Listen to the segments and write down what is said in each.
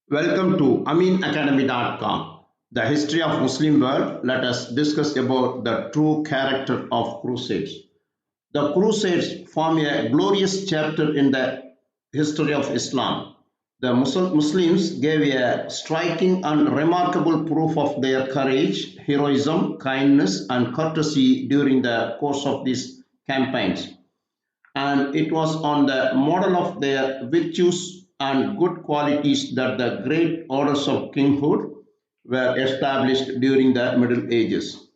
Welcome to AminAcademy.com, the history of Muslim world. Let us discuss about the true character of Crusades. The Crusades form a glorious chapter in the history of Islam. The Muslims gave a striking and remarkable proof of their courage, heroism, kindness, and courtesy during the course of these campaigns, and it was on the model of their virtues and good qualities that the great orders of kinghood were established during the Middle Ages.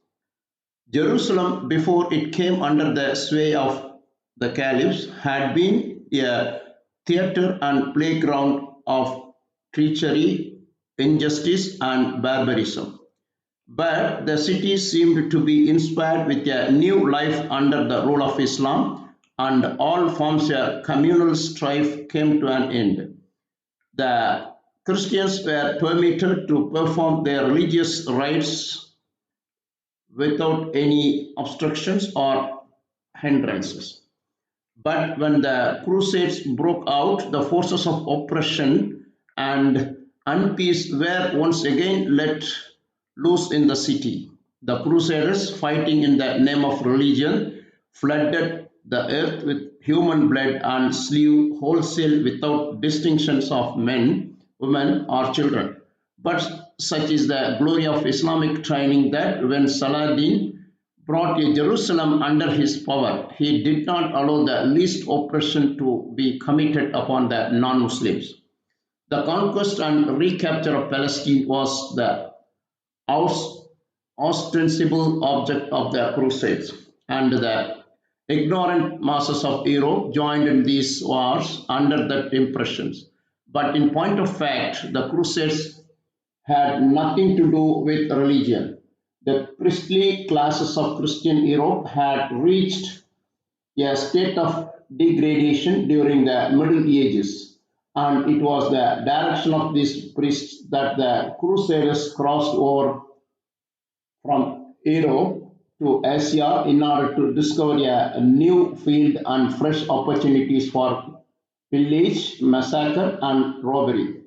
Jerusalem, before it came under the sway of the caliphs, had been a theater and playground of treachery, injustice, and barbarism. But the city seemed to be inspired with a new life under the rule of Islam, and all forms of communal strife came to an end. The Christians were permitted to perform their religious rites without any obstructions or hindrances. But when the Crusades broke out, the forces of oppression and unpeace were once again let loose in the city. The Crusaders, fighting in the name of religion, flooded the earth with human blood and slew wholesale without distinctions of men, women, or children. But such is the glory of Islamic training that when Saladin brought Jerusalem under his power, he did not allow the least oppression to be committed upon the non Muslims. The conquest and recapture of Palestine was the ostensible object of the Crusades, and the ignorant masses of Europe joined in these wars under that impressions. But in point of fact, the Crusades had nothing to do with religion. The priestly classes of Christian Europe had reached a state of degradation during the Middle Ages, and it was the direction of these priests that the Crusaders crossed over from Europe to Asia in order to discover a new field and fresh opportunities for pillage, massacre, and robbery.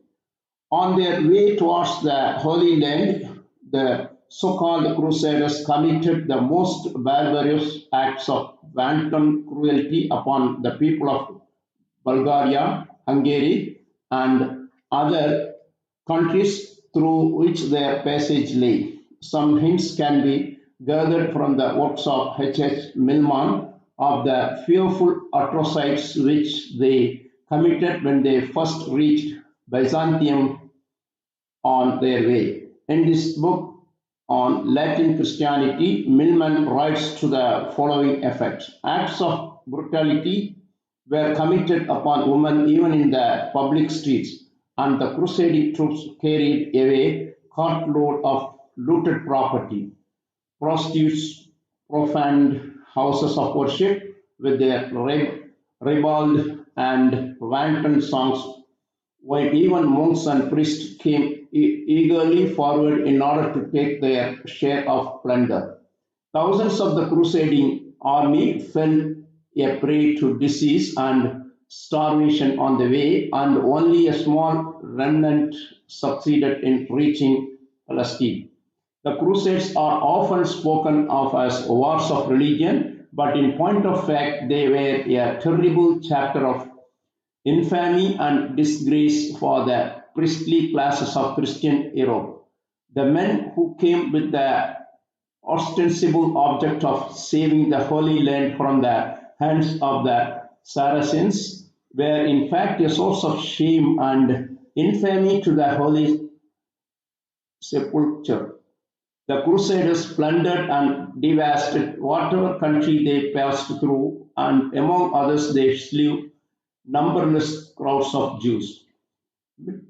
On their way towards the Holy Land, the so-called Crusaders committed the most barbarous acts of wanton cruelty upon the people of Bulgaria, Hungary, and other countries through which their passage lay. Some hints can be gathered from the works of H. Milman of the fearful atrocities which they committed when they first reached Byzantium on their way. In this book on Latin Christianity, Milman writes to the following effect: acts of brutality were committed upon women even in the public streets, and the crusading troops carried away cartload of looted property. Prostitutes profaned houses of worship with their ribald and wanton songs, while even monks and priests came eagerly forward in order to take their share of plunder. Thousands of the crusading army fell a prey to disease and starvation on the way, and only a small remnant succeeded in reaching Palestine. The Crusades are often spoken of as wars of religion, but in point of fact, they were a terrible chapter of infamy and disgrace for the priestly classes of Christian Europe. The men who came with the ostensible object of saving the Holy Land from the hands of the Saracens were in fact a source of shame and infamy to the Holy Sepulchre. The Crusaders plundered and devastated whatever country they passed through, and among others, they slew numberless crowds of Jews.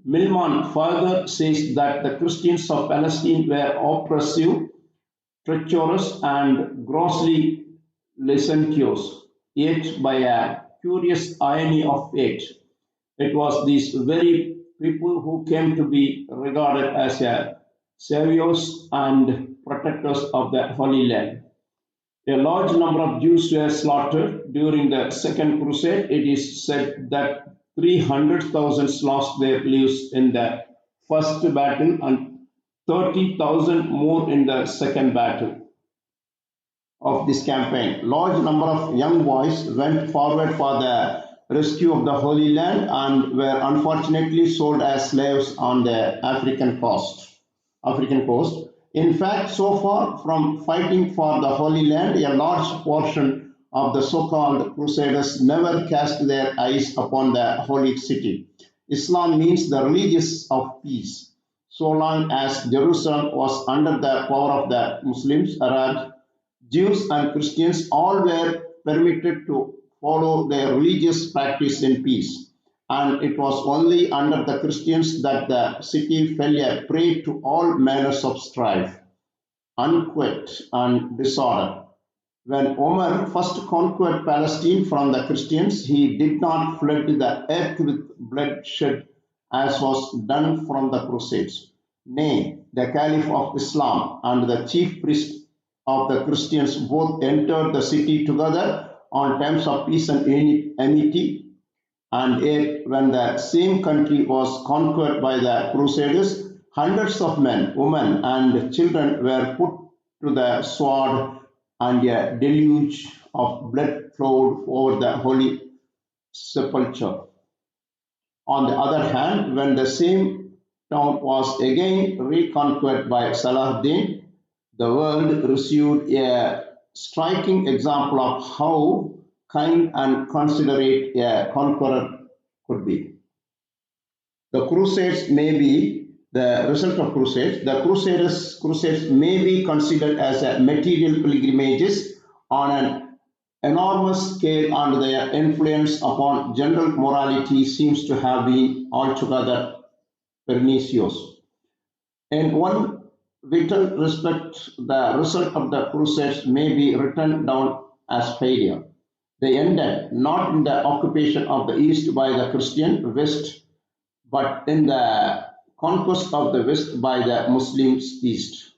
Milman further says that the Christians of Palestine were oppressive, treacherous, and grossly licentious, yet by a curious irony of fate, it was these very people who came to be regarded as saviors and protectors of the Holy Land. A large number of Jews were slaughtered during the Second Crusade. It is said that 300,000 lost their lives in the first battle and 30,000 more in the second battle of this campaign. Large number of young boys went forward for the rescue of the Holy Land and were unfortunately sold as slaves on the African coast. In fact, so far from fighting for the Holy Land, a large portion of the so-called Crusaders never cast their eyes upon the holy city. Islam means the religious of peace. So long as Jerusalem was under the power of the Muslims, Arabs, Jews and Christians all were permitted to follow their religious practice in peace, and it was only under the Christians that the city fell a prey to all manners of strife, unquiet, and disorder. When Omar first conquered Palestine from the Christians, he did not flood the earth with bloodshed as was done from the Crusades. Nay, the Caliph of Islam and the chief priest of the Christians both entered the city together on terms of peace and amity, and yet when the same country was conquered by the Crusaders, hundreds of men, women, and children were put to the sword, and a deluge of blood flowed over the holy sepulchre. On the other hand, when the same town was again reconquered by Salahuddin, the world received a striking example of how kind and considerate a conqueror could be. The Crusades may be the result of Crusades. The Crusades may be considered as a material pilgrimages on an enormous scale, and their influence upon general morality seems to have been altogether pernicious. In one vital respect, the result of the Crusades may be written down as failure. They ended not in the occupation of the East by the Christian West, but in the conquest of the West by the Muslims East.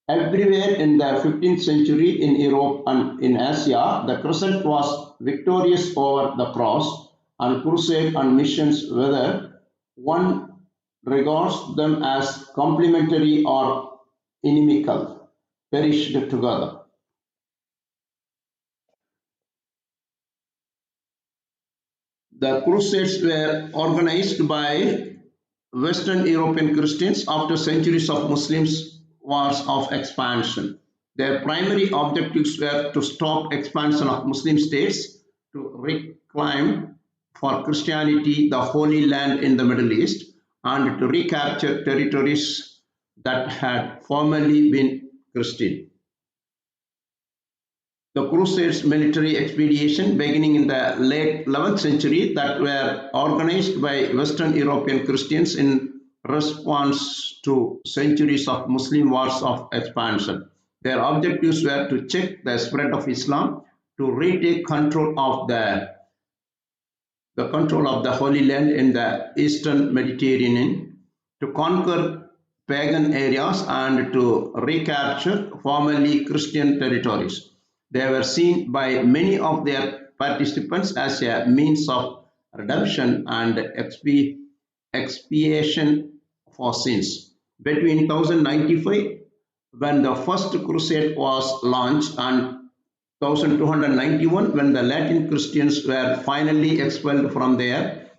Everywhere in the 15th century in Europe and in Asia, the Crescent was victorious over the Cross, and crusade and missions, whether one regards them as complementary or inimical, perished together. The Crusades were organized by Western European Christians after centuries of Muslims wars of expansion. Their primary objectives were to stop expansion of Muslim states, to reclaim for Christianity the Holy Land in the Middle East, and to recapture territories that had formerly been Christian. The Crusades military expedition beginning in the late 11th century that were organized by Western European Christians in response to centuries of Muslim wars of expansion. Their objectives were to check the spread of Islam, to retake control of the Holy Land in the Eastern Mediterranean, to conquer pagan areas, and to recapture formerly Christian territories. They were seen by many of their participants as a means of redemption and expiation for sins. Between 1095, when the first crusade was launched, and 1291, when the Latin Christians were finally expelled from their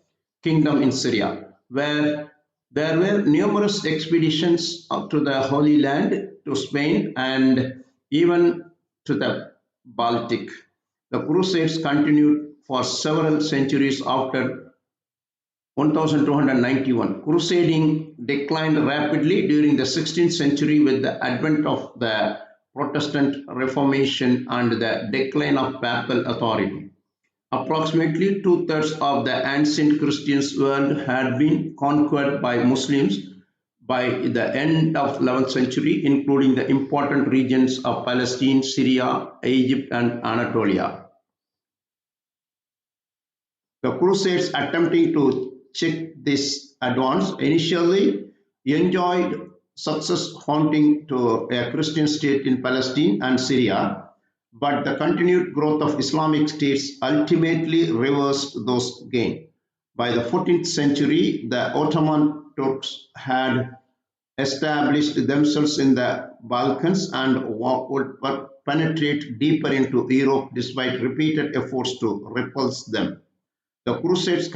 kingdom in Syria, where there were numerous expeditions up to the Holy Land, to Spain, and even to the Baltic. The Crusades continued for several centuries after 1291. Crusading declined rapidly during the 16th century with the advent of the Protestant Reformation and the decline of papal authority. Approximately two-thirds of the ancient Christian world had been conquered by Muslims by the end of 11th century, including the important regions of Palestine, Syria, Egypt, and Anatolia. The Crusades, attempting to check this advance, initially enjoyed success haunting to a Christian state in Palestine and Syria, but the continued growth of Islamic states ultimately reversed those gains. By the 14th century, the Ottoman Turks had established themselves in the Balkans and would penetrate deeper into Europe despite repeated efforts to repulse them. The Crusades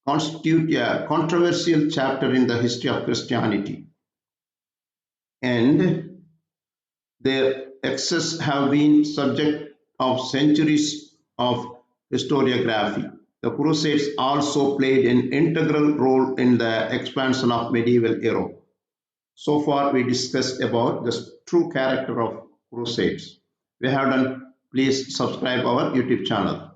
constitute a controversial chapter in the history of Christianity, and their excesses have been subject of centuries of historiography. The Crusades also played an integral role in the expansion of medieval Europe. So far, we discussed about the true character of Crusades. We have done. Please subscribe our YouTube channel.